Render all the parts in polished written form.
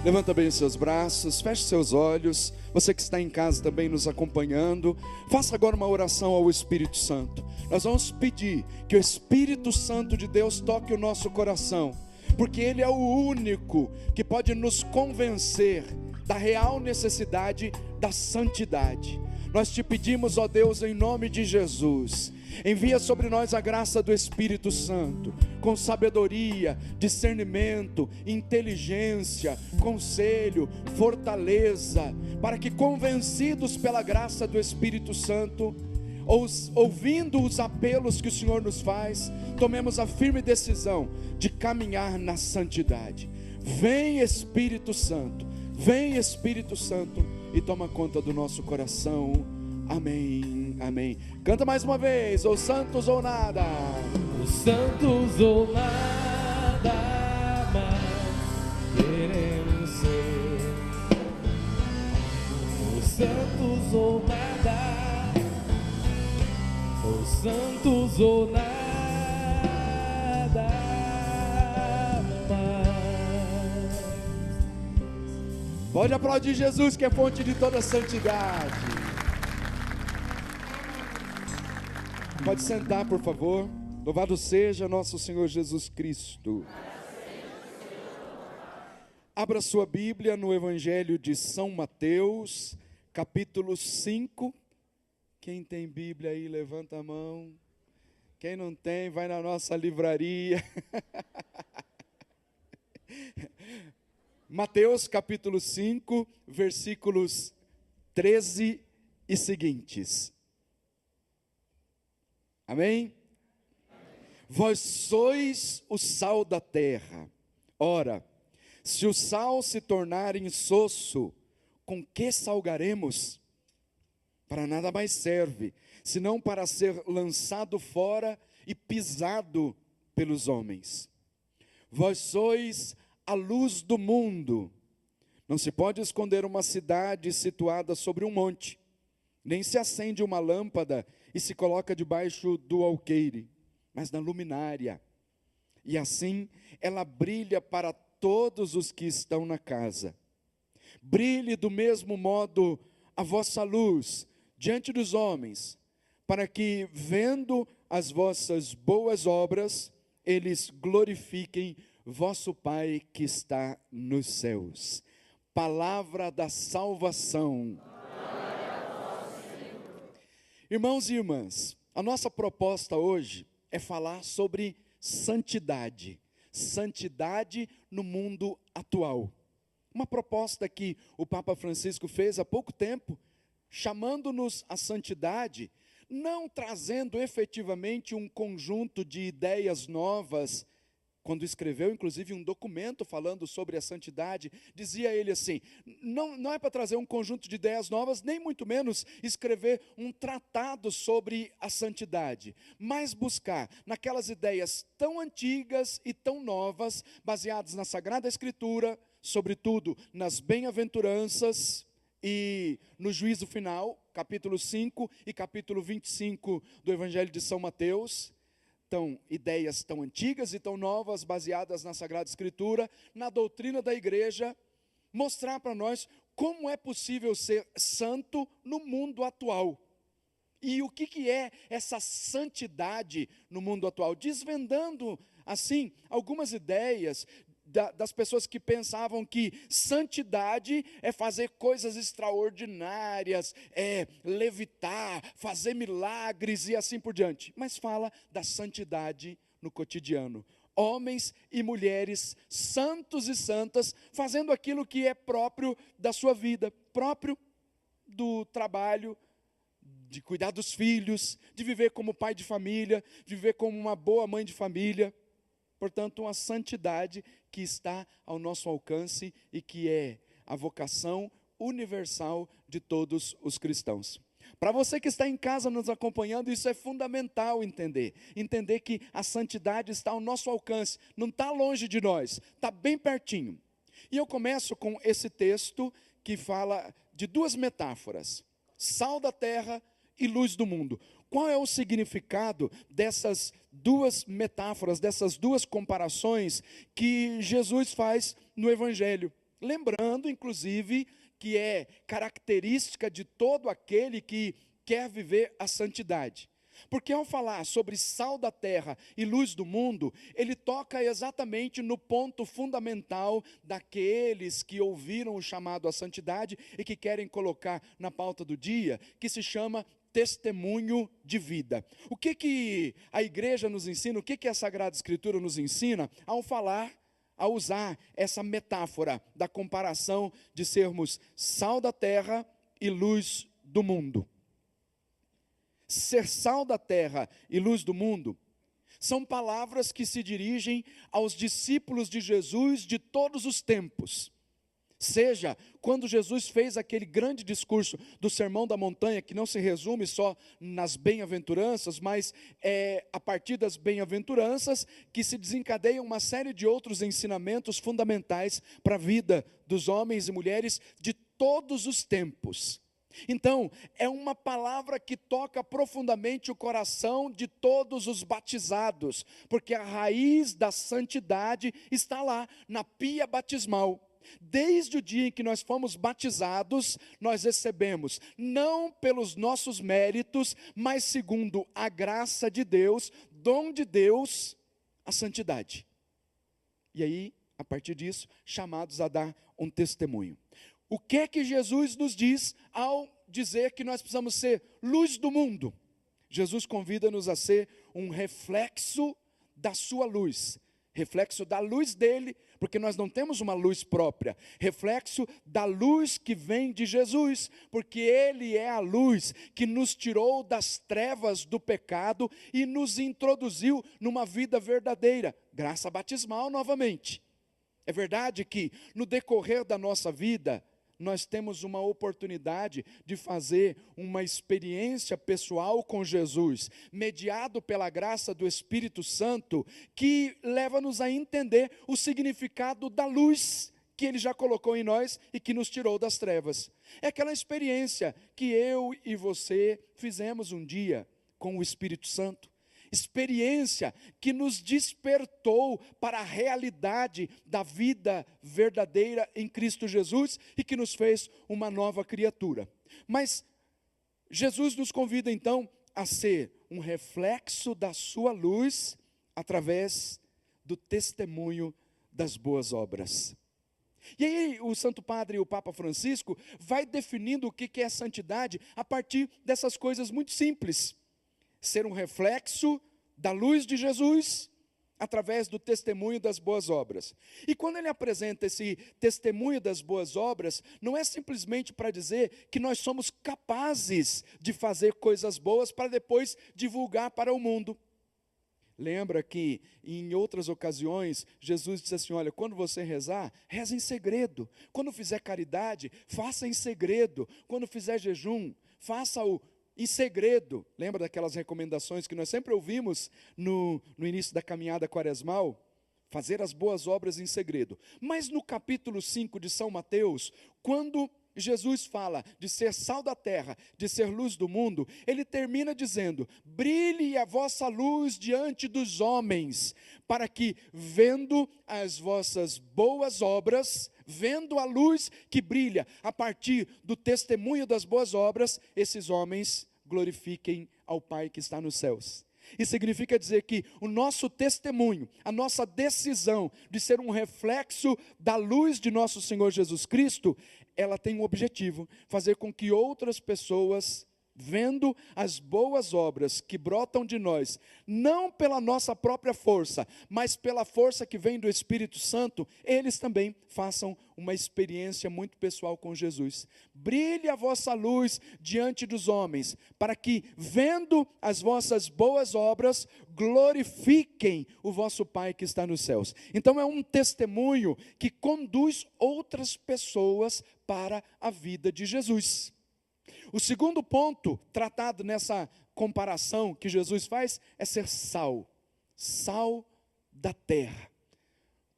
Levanta bem os seus braços, feche seus olhos. Você que está em casa também nos acompanhando, faça agora uma oração ao Espírito Santo. Nós vamos pedir que o Espírito Santo de Deus toque o nosso coração, porque Ele é o único que pode nos convencer da real necessidade da santidade. Nós te pedimos, ó Deus, em nome de Jesus, envia sobre nós a graça do Espírito Santo, com sabedoria, discernimento, inteligência, conselho, fortaleza, para que, convencidos pela graça do Espírito Santo, ouvindo os apelos que o Senhor nos faz, tomemos a firme decisão de caminhar na santidade. Vem Espírito Santo, e toma conta do nosso coração. Amém, amém. Canta mais uma vez, ou santos ou nada. Os santos ou nada mais queremos ser. Os santos ou nada. Os santos ou nada mais. Pode aplaudir Jesus, que é fonte de toda santidade. Pode sentar, por favor. Louvado seja nosso Senhor Jesus Cristo. Abra sua Bíblia no Evangelho de São Mateus, capítulo 5. Quem tem Bíblia aí, levanta a mão. Quem não tem, vai na nossa livraria. Mateus, capítulo 5, versículos 13 e seguintes. Amém? Vós sois o sal da terra. Ora, se o sal se tornar insosso, com que salgaremos? Para nada mais serve, senão para ser lançado fora e pisado pelos homens. Vós sois a luz do mundo. Não se pode esconder uma cidade situada sobre um monte, nem se acende uma lâmpada e se coloca debaixo do alqueire, mas na luminária. E assim ela brilha para todos os que estão na casa. Brilhe do mesmo modo a vossa luz diante dos homens, para que, vendo as vossas boas obras, eles glorifiquem vosso Pai que está nos céus. Palavra da salvação. Irmãos e irmãs, a nossa proposta hoje é falar sobre santidade. Santidade no mundo atual. Uma proposta que o Papa Francisco fez há pouco tempo, chamando-nos à santidade, não trazendo efetivamente um conjunto de ideias novas. Quando escreveu, inclusive, um documento falando sobre a santidade, dizia ele assim, não é para trazer um conjunto de ideias novas, nem muito menos escrever um tratado sobre a santidade, mas buscar naquelas ideias tão antigas e tão novas, baseadas na Sagrada Escritura, sobretudo nas bem-aventuranças e no juízo final, capítulo 5 e capítulo 25 do Evangelho de São Mateus. Então, ideias tão antigas e tão novas, baseadas na Sagrada Escritura, na doutrina da igreja, mostrar para nós como é possível ser santo no mundo atual. E o que é essa santidade no mundo atual? Desvendando, assim, algumas ideias das pessoas que pensavam que santidade é fazer coisas extraordinárias, é levitar, fazer milagres e assim por diante. Mas fala da santidade no cotidiano. Homens e mulheres, santos e santas, fazendo aquilo que é próprio da sua vida, próprio do trabalho, de cuidar dos filhos, de viver como pai de família, de viver como uma boa mãe de família. Portanto, uma santidade que está ao nosso alcance e que é a vocação universal de todos os cristãos. Para você que está em casa nos acompanhando, isso é fundamental entender. Entender que a santidade está ao nosso alcance, não está longe de nós, está bem pertinho. E eu começo com esse texto que fala de duas metáforas: sal da terra e luz do mundo. Qual é o significado dessas duas metáforas, dessas duas comparações que Jesus faz no Evangelho? Lembrando, inclusive, que é característica de todo aquele que quer viver a santidade. Porque ao falar sobre sal da terra e luz do mundo, ele toca exatamente no ponto fundamental daqueles que ouviram o chamado à santidade e que querem colocar na pauta do dia, que se chama testemunho de vida. O que a igreja nos ensina, o que a Sagrada Escritura nos ensina ao usar essa metáfora da comparação de sermos sal da terra e luz do mundo? Ser sal da terra e luz do mundo são palavras que se dirigem aos discípulos de Jesus de todos os tempos. Seja quando Jesus fez aquele grande discurso do Sermão da Montanha, que não se resume só nas bem-aventuranças, mas é a partir das bem-aventuranças que se desencadeiam uma série de outros ensinamentos fundamentais para a vida dos homens e mulheres de todos os tempos. Então, é uma palavra que toca profundamente o coração de todos os batizados, porque a raiz da santidade está lá, na pia batismal. Desde o dia em que nós fomos batizados, nós recebemos, não pelos nossos méritos, mas segundo a graça de Deus, dom de Deus, a santidade. E aí, a partir disso, chamados a dar um testemunho. O que é que Jesus nos diz ao dizer que nós precisamos ser luz do mundo? Jesus convida-nos a ser um reflexo da sua luz, reflexo da luz dele, porque nós não temos uma luz própria, reflexo da luz que vem de Jesus, porque ele é a luz que nos tirou das trevas do pecado e nos introduziu numa vida verdadeira, graça batismal novamente. É verdade que no decorrer da nossa vida, nós temos uma oportunidade de fazer uma experiência pessoal com Jesus, mediado pela graça do Espírito Santo, que leva-nos a entender o significado da luz que Ele já colocou em nós e que nos tirou das trevas. É aquela experiência que eu e você fizemos um dia com o Espírito Santo. Experiência que nos despertou para a realidade da vida verdadeira em Cristo Jesus e que nos fez uma nova criatura. Mas Jesus nos convida então a ser um reflexo da sua luz através do testemunho das boas obras. E aí o Santo Padre, o Papa Francisco, vai definindo o que é santidade a partir dessas coisas muito simples. Ser um reflexo da luz de Jesus, através do testemunho das boas obras. E quando ele apresenta esse testemunho das boas obras, não é simplesmente para dizer que nós somos capazes de fazer coisas boas para depois divulgar para o mundo. Lembra que em outras ocasiões, Jesus disse assim, olha, quando você rezar, reza em segredo. Quando fizer caridade, faça em segredo. Quando fizer jejum, faça-o em segredo. Lembra daquelas recomendações que nós sempre ouvimos no início da caminhada quaresmal? Fazer as boas obras em segredo. Mas no capítulo 5 de São Mateus, quando Jesus fala de ser sal da terra, de ser luz do mundo, ele termina dizendo, brilhe a vossa luz diante dos homens, para que, vendo as vossas boas obras, vendo a luz que brilha a partir do testemunho das boas obras, esses homens glorifiquem ao Pai que está nos céus. Isso significa dizer que o nosso testemunho, a nossa decisão de ser um reflexo da luz de nosso Senhor Jesus Cristo, ela tem um objetivo, fazer com que outras pessoas, vendo as boas obras que brotam de nós, não pela nossa própria força, mas pela força que vem do Espírito Santo, eles também façam uma experiência muito pessoal com Jesus. Brilhe a vossa luz diante dos homens, para que, vendo as vossas boas obras, glorifiquem o vosso Pai que está nos céus. Então é um testemunho que conduz outras pessoas para a vida de Jesus. O segundo ponto tratado nessa comparação que Jesus faz é ser sal, sal da terra.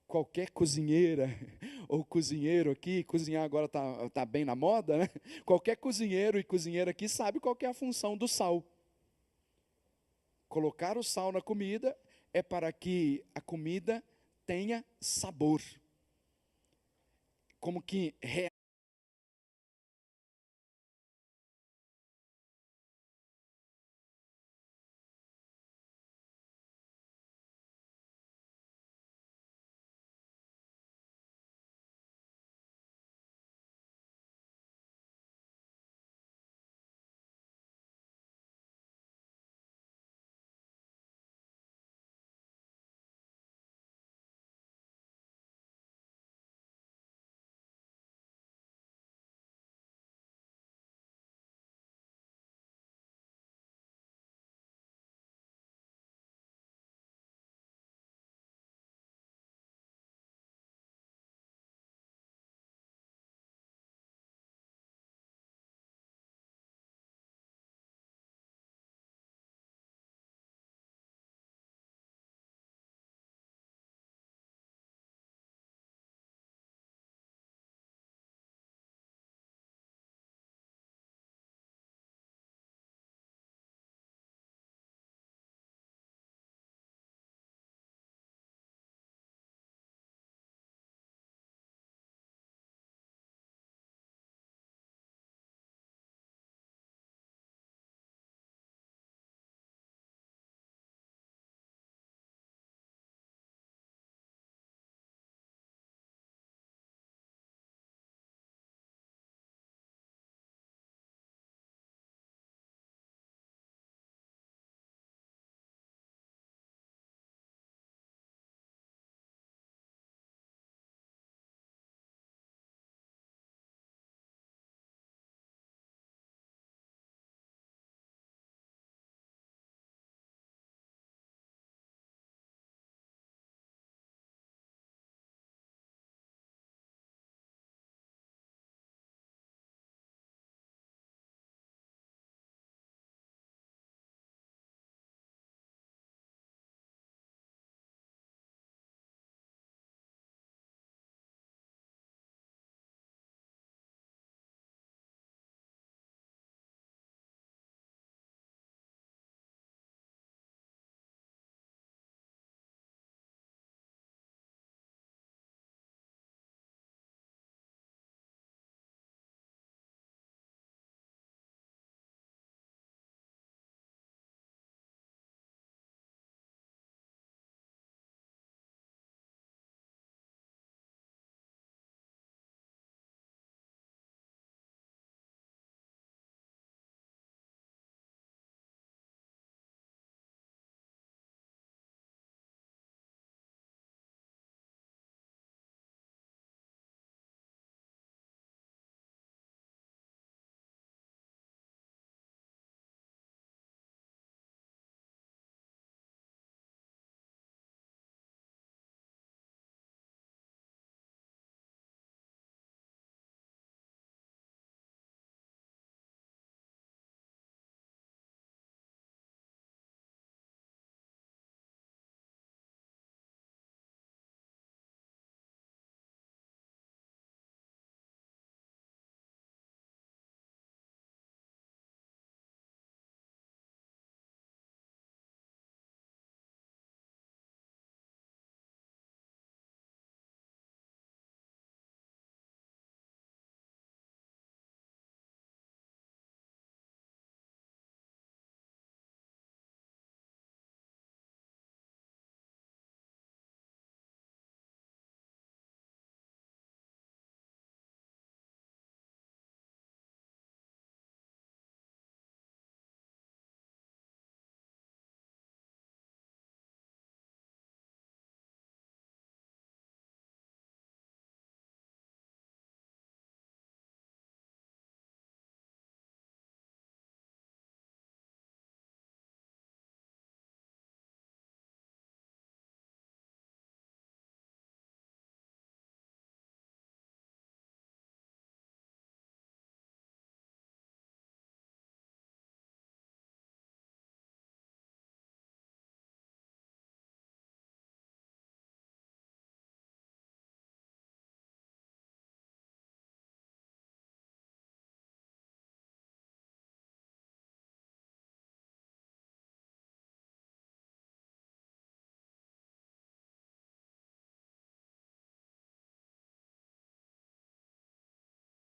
Qualquer cozinheira ou cozinheiro aqui, cozinhar agora tá bem na moda, né? Qualquer cozinheiro e cozinheira aqui sabe qual que é a função do sal. Colocar o sal na comida é para que a comida tenha sabor. como que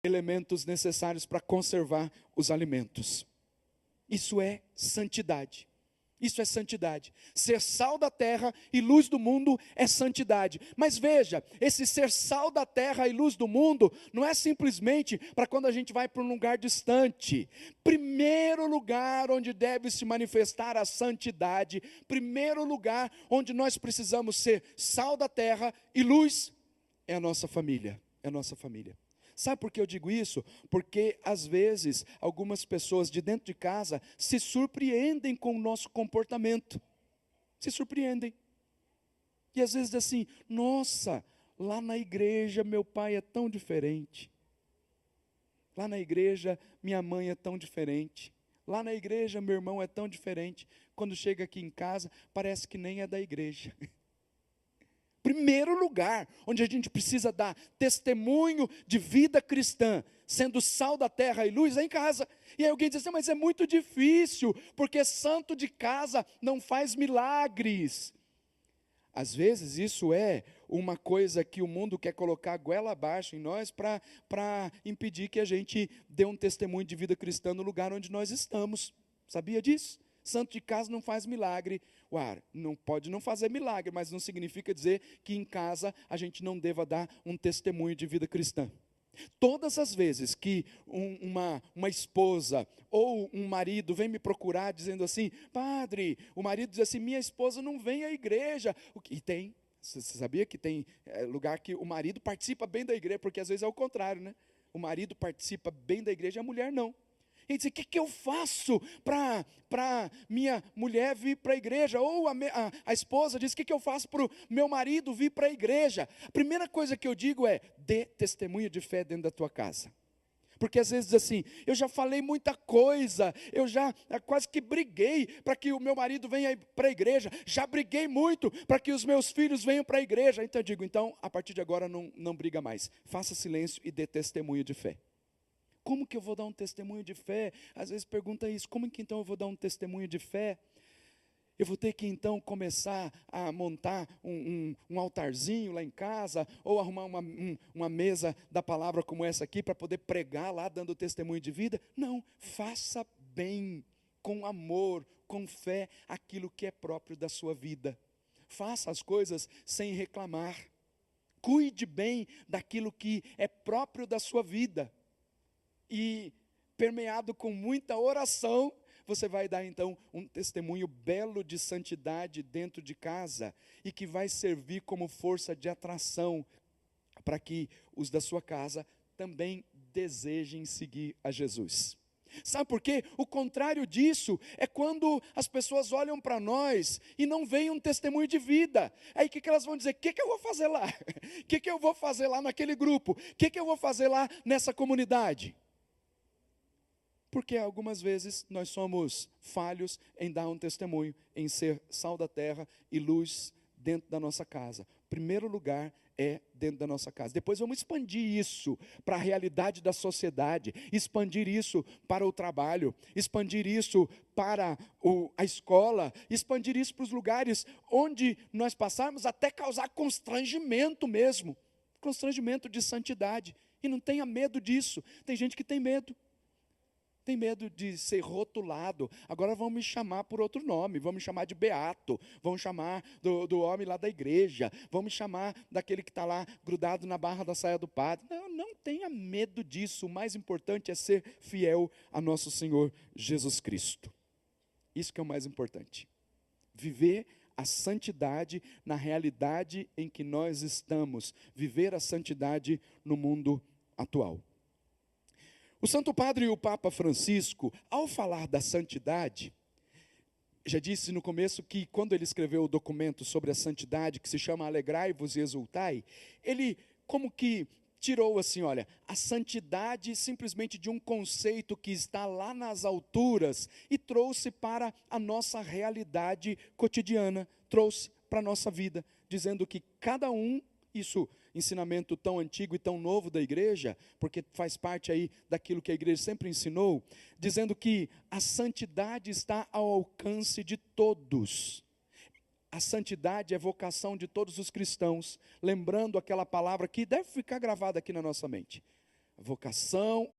elementos necessários para conservar os alimentos. Isso é santidade. Isso é santidade. Ser sal da terra e luz do mundo é santidade. Mas veja, esse ser sal da terra e luz do mundo não é simplesmente para quando a gente vai para um lugar distante. Primeiro lugar onde deve se manifestar a santidade, primeiro lugar onde nós precisamos ser sal da terra e luz, é a nossa família. É a nossa família. Sabe por que eu digo isso? Porque às vezes algumas pessoas de dentro de casa se surpreendem com o nosso comportamento. Se surpreendem. E às vezes assim, nossa, lá na igreja meu pai é tão diferente. Lá na igreja minha mãe é tão diferente. Lá na igreja meu irmão é tão diferente. Quando chega aqui em casa, parece que nem é da igreja. Primeiro lugar onde a gente precisa dar testemunho de vida cristã, sendo sal da terra e luz, é em casa. E aí alguém diz assim, mas é muito difícil, porque santo de casa não faz milagres. Às vezes isso é uma coisa que o mundo quer colocar a goela abaixo em nós para impedir que a gente dê um testemunho de vida cristã no lugar onde nós estamos. Sabia disso? Santo de casa não faz milagre. Ué, não pode não fazer milagre, mas não significa dizer que em casa a gente não deva dar um testemunho de vida cristã. Todas as vezes que uma esposa ou um marido vem me procurar dizendo assim, padre, o marido diz assim, minha esposa não vem à igreja. E tem, você sabia que tem lugar que o marido participa bem da igreja, porque às vezes é o contrário, né? O marido participa bem da igreja e a mulher não. E diz, o que eu faço para minha mulher vir para a igreja? Ou a esposa diz, o que eu faço para o meu marido vir para a igreja? A primeira coisa que eu digo é, dê testemunho de fé dentro da tua casa. Porque às vezes assim, eu já falei muita coisa, eu já quase que briguei para que o meu marido venha para a igreja, já briguei muito para que os meus filhos venham para a igreja. Então eu digo, então a partir de agora não briga mais, faça silêncio e dê testemunho de fé. Como que eu vou dar um testemunho de fé? Às vezes pergunta isso, como que então eu vou dar um testemunho de fé? Eu vou ter que então começar a montar um altarzinho lá em casa, ou arrumar uma mesa da palavra como essa aqui, para poder pregar lá dando testemunho de vida? Não, faça bem, com amor, com fé, aquilo que é próprio da sua vida. Faça as coisas sem reclamar. Cuide bem daquilo que é próprio da sua vida. E permeado com muita oração, você vai dar então um testemunho belo de santidade dentro de casa, e que vai servir como força de atração, para que os da sua casa também desejem seguir a Jesus. Sabe por quê? O contrário disso é quando as pessoas olham para nós e não veem um testemunho de vida. Aí o que elas vão dizer? O que eu vou fazer lá? O que eu vou fazer lá naquele grupo? O que eu vou fazer lá nessa comunidade? Porque algumas vezes nós somos falhos em dar um testemunho, em ser sal da terra e luz dentro da nossa casa. Primeiro lugar é dentro da nossa casa. Depois vamos expandir isso para a realidade da sociedade, expandir isso para o trabalho, expandir isso para a escola, expandir isso para os lugares onde nós passarmos, até causar constrangimento mesmo, constrangimento de santidade. E não tenha medo disso. Tem gente que tem medo. Tem medo de ser rotulado. Agora vão me chamar por outro nome, vão me chamar de beato, vão chamar do homem lá da igreja, vão me chamar daquele que está lá grudado na barra da saia do padre. Não tenha medo disso. O mais importante é ser fiel a nosso Senhor Jesus Cristo. Isso que é o mais importante. Viver a santidade na realidade em que nós estamos. Viver a santidade no mundo atual. O Santo Padre e o Papa Francisco, ao falar da santidade, já disse no começo que quando ele escreveu o documento sobre a santidade, que se chama Alegrai-vos e Exultai, ele como que tirou assim, olha, a santidade simplesmente de um conceito que está lá nas alturas e trouxe para a nossa realidade cotidiana, trouxe para a nossa vida, dizendo que cada um, isso, ensinamento tão antigo e tão novo da igreja, porque faz parte aí daquilo que a igreja sempre ensinou, dizendo que a santidade está ao alcance de todos. A santidade é vocação de todos os cristãos, lembrando aquela palavra que deve ficar gravada aqui na nossa mente. vocação,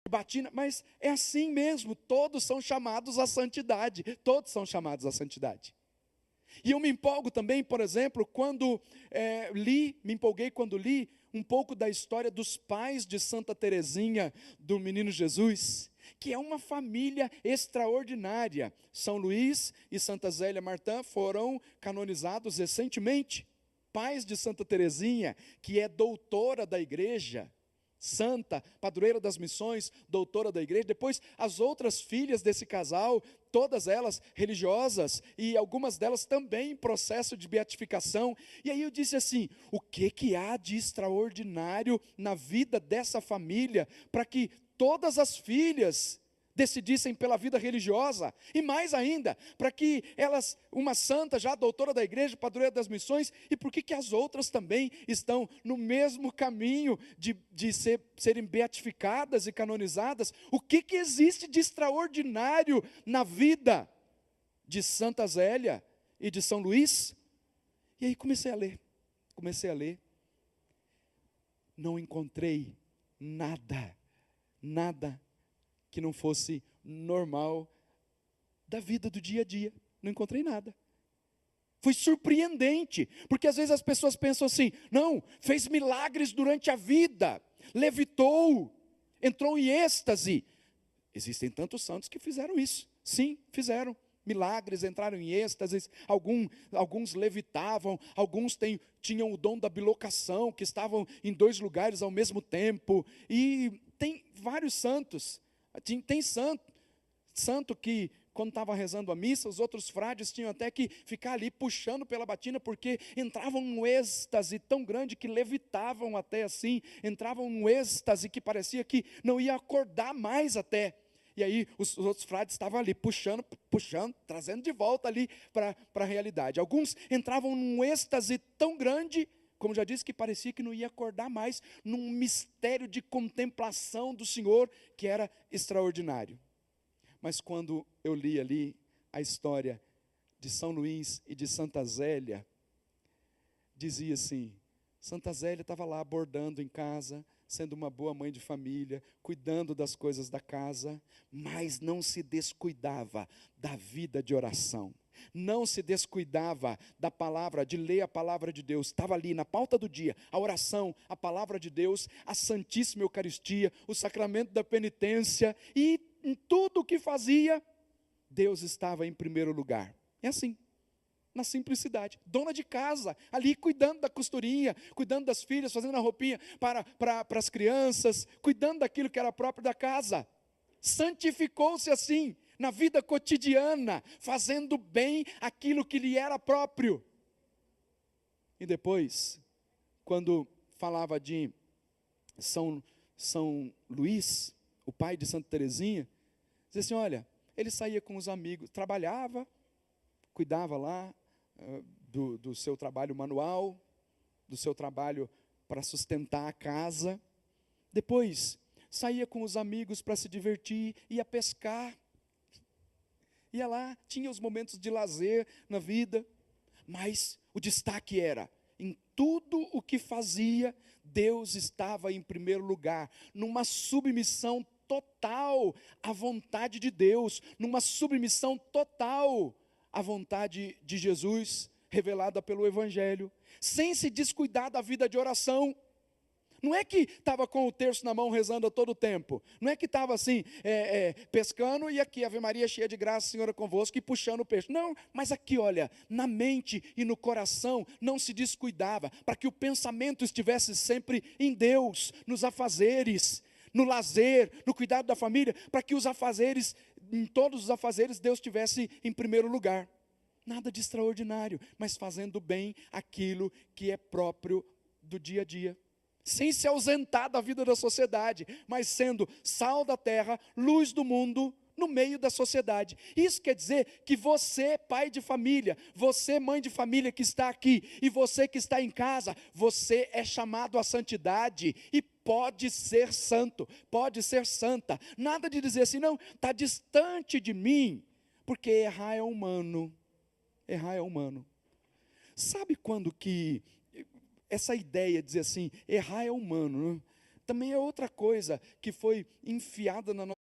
batina, mas é assim mesmo, todos são chamados à santidade, todos são chamados à santidade. E eu me empolgo também, por exemplo, quando me empolguei quando li um pouco da história dos pais de Santa Teresinha, do Menino Jesus, que é uma família extraordinária. São Luís e Santa Zélia Martã foram canonizados recentemente. Pais de Santa Teresinha, que é doutora da igreja, santa, padroeira das missões, doutora da igreja. Depois as outras filhas desse casal, todas elas religiosas, e algumas delas também em processo de beatificação. E aí eu disse assim, o que há de extraordinário na vida dessa família, para que todas as filhas decidissem pela vida religiosa, e mais ainda, para que elas, uma santa já doutora da igreja, padroeira das missões, e por que as outras também estão no mesmo caminho de serem beatificadas e canonizadas? O que existe de extraordinário na vida de Santa Zélia e de São Luís? E aí comecei a ler, não encontrei nada que não fosse normal da vida do dia a dia. Não encontrei nada. Foi surpreendente, porque às vezes as pessoas pensam assim, não, fez milagres durante a vida, levitou, entrou em êxtase. Existem tantos santos que fizeram isso. Sim, fizeram milagres, entraram em êxtases, alguns levitavam, alguns tinham o dom da bilocação, que estavam em 2 lugares ao mesmo tempo, e tem vários santos. Tem santo que, quando estava rezando a missa, os outros frades tinham até que ficar ali puxando pela batina, porque entravam num êxtase tão grande que levitavam até assim, entravam num êxtase que parecia que não ia acordar mais até. E aí os outros frades estavam ali puxando, trazendo de volta ali para a realidade. Alguns entravam num êxtase tão grande, como já disse, que parecia que não ia acordar mais, num mistério de contemplação do Senhor, que era extraordinário. Mas quando eu li ali a história de São Luís e de Santa Zélia, dizia assim, Santa Zélia estava lá bordando em casa, sendo uma boa mãe de família, cuidando das coisas da casa, mas não se descuidava da vida de oração. Não se descuidava da palavra, de ler a palavra de Deus. Estava ali na pauta do dia, a oração, a palavra de Deus, a Santíssima Eucaristia, o sacramento da penitência, e em tudo o que fazia, Deus estava em primeiro lugar. É assim, na simplicidade, dona de casa, ali cuidando da costurinha, cuidando das filhas, fazendo a roupinha para as crianças, cuidando daquilo que era próprio da casa. Santificou-se assim, na vida cotidiana, fazendo bem aquilo que lhe era próprio. E depois, quando falava de São Luís, o pai de Santa Teresinha, dizia assim, olha, ele saía com os amigos, trabalhava, cuidava lá do seu trabalho manual, do seu trabalho para sustentar a casa, depois saía com os amigos para se divertir, ia pescar, ia lá, tinha os momentos de lazer na vida, mas o destaque era, em tudo o que fazia, Deus estava em primeiro lugar, numa submissão total à vontade de Deus, numa submissão total à vontade de Jesus, revelada pelo Evangelho, sem se descuidar da vida de oração. Não é que estava com o terço na mão rezando a todo tempo. Não é que estava assim, pescando e aqui, Ave Maria cheia de graça, Senhor é convosco, e puxando o peixe. Não, mas aqui, olha, na mente e no coração, não se descuidava, para que o pensamento estivesse sempre em Deus, nos afazeres, no lazer, no cuidado da família, para que os afazeres, em todos os afazeres, Deus estivesse em primeiro lugar. Nada de extraordinário, mas fazendo bem aquilo que é próprio do dia a dia. Sem se ausentar da vida da sociedade, mas sendo sal da terra, luz do mundo, no meio da sociedade. Isso quer dizer que você, pai de família, você, mãe de família que está aqui, e você que está em casa, você é chamado à santidade, e pode ser santo, pode ser santa. Nada de dizer assim, não, está distante de mim, porque errar é humano. Errar é humano. Sabe quando que essa ideia de dizer assim, errar é humano, né? também é outra coisa que foi enfiada na nossa